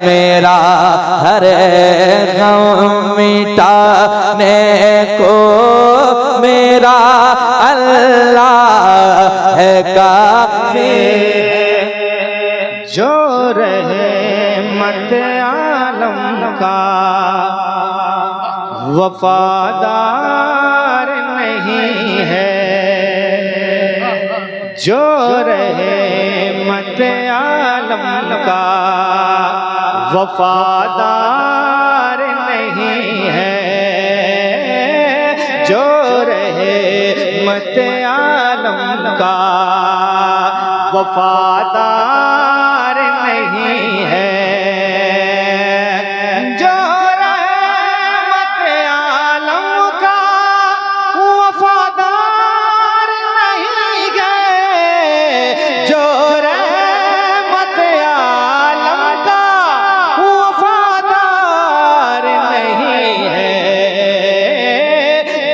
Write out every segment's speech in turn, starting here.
मेरा हर गम मिटाने को मेरा अल्लाह है काफी। जो रहमत आलम का वफादार नहीं है, जो रहमत आलम का वफादार नहीं है, जो रहमत आलम का वफादार नहीं है, जो रहमत आलम का वफादार नहीं है, जो रहमत आलम का वफादार नहीं है,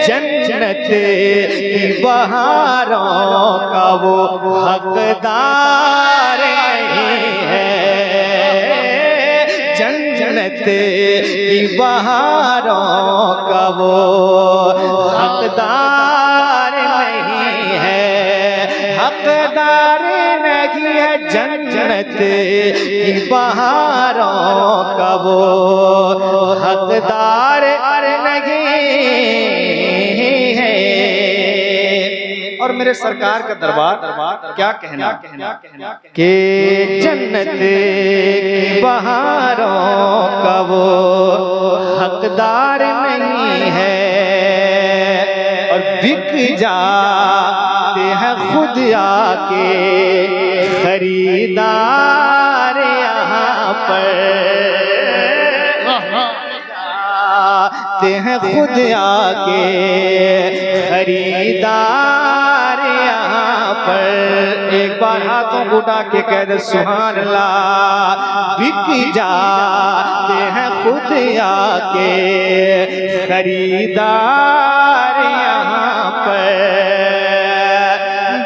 जन्नत की बहारों का वो हकदार नहीं है, जन्नत की बहारों का वो हकदार नहीं है, हकदार नहीं है, जन्नत की बहारों का वो हकदार नहीं है। और मेरे सरकार का दरबार क्या कहना कि जन्नत की बहारों का वो हकदार नहीं है, और बिक जाते हैं खुद आके खरीदार यहाँ पर, जाते हैं खुद आके खरीदार यहाँ पर। एक बार हाथों को उठा के कह दे सुभान अल्लाह। बिक जाते हैं खुद आके खरीदार यहाँ पर,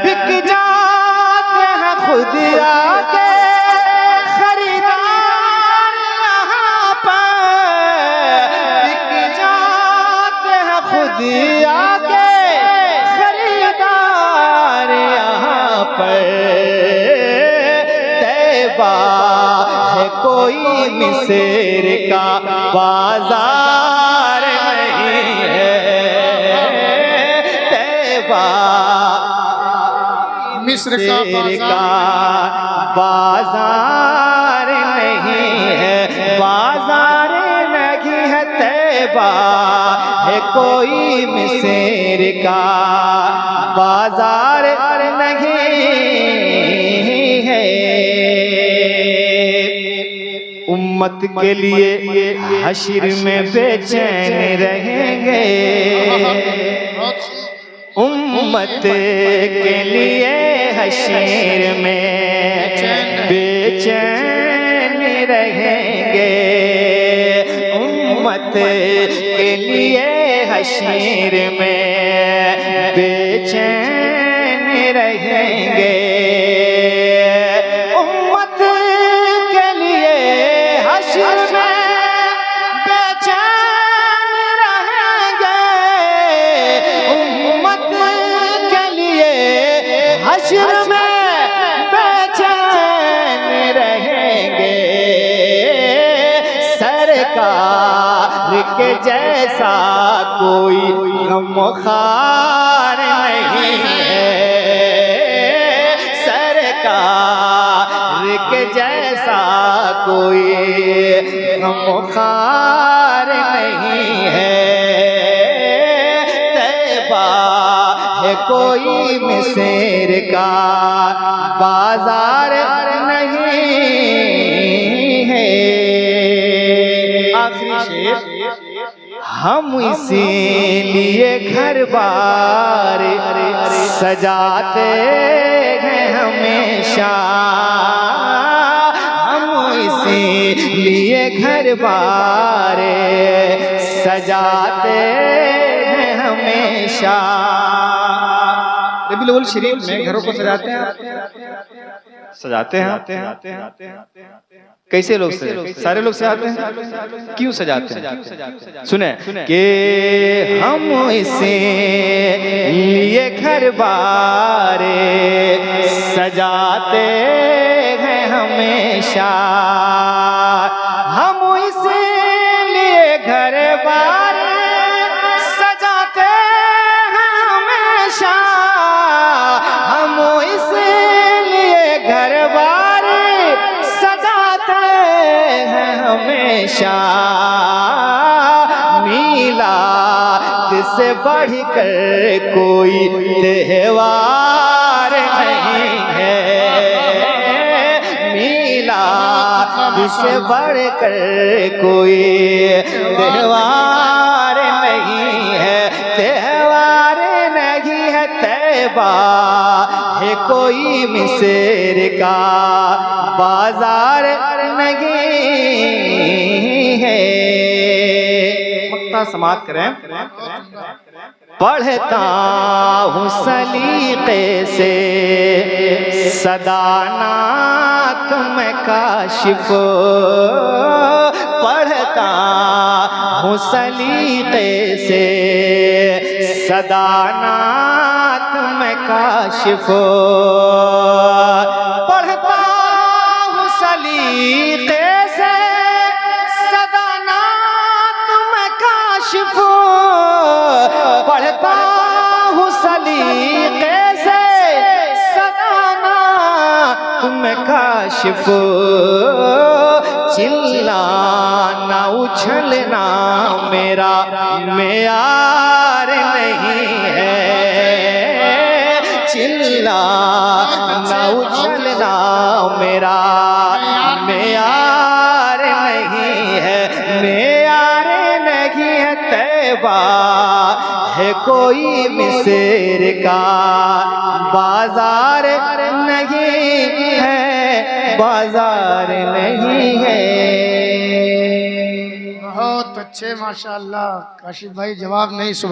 बिक जाते हैं खुद आके खरीदार यहाँ पर, बिक जाते हैं खुद आके खरीदार यहाँ पर। तैबा है कोई मिस्र का बाजार नहीं है, तैबा मिस्र का बाजार नहीं है, बाजार नहीं है, तैबा है कोई मिस्र का बाजार नहीं है। उम्मत के लिए हश्र में बेचैन रहेंगे, उम्मत के लिए हश्र में बेचैन रहेंगे, उम्मत के लिए हश्र में बेचैन रहेंगे, उम्मत के लिए हश्र में बेचैन रहेंगे, उम्मत के लिए हश्र में बेचैन रहेंगे। सरकार के जैसा कोई गमख्वार नहीं है, सरकार के जैसा कोई गमख्वार नहीं है, तैबा है कोई मिस्र का बाजार नहीं है। आखिरी शेर, हम इसीलिए घर बार सजाते हैं हमेशा, हम इसीलिए घर बार सजाते हैं हमेशा। रबीउल अव्वल शरीफ में घरों को सजाते हैं, कैसे लोग सजाते? सारे लोग सजाते हैं, क्यों सजाते हैं? सुने कि हम इसे लिए घर बारे सजाते हैं हमेशा, हम इसे लिए घर बारे सजाते हैं हमेशा, हम इसे लिए घर बारे सजाते हैं हमेशा। मीलाद से बढ़कर कोई त्योहार नहीं है, मीलाद से बढ़कर कोई त्योहार नहीं है, त्योहार नहीं है तैबा है कोई मिस्र का बाजार नहीं है। मक्ता समाप्त करें। पढ़ता हूँ सलीके से सदाना तुम काशिफ, पढ़ता हूँ सलीके से सदाना तुम काशिफ, पढ़ता हूँ सलीके से सदाना तुम काशिफ, पढ़ता हूँ सलीके से सदाना तुम काशिफ, चिल्लाना उछलना मेरा मेयार नहीं है, चिल्लाना उछलना मेरा मेयार नहीं है, मेयार नहीं है तैबा है कोई मिस्र का बाजार नहीं है, बाजार नहीं है। बहुत अच्छे माशाअल्लाह काशिफ भाई, जवाब नहीं सुबह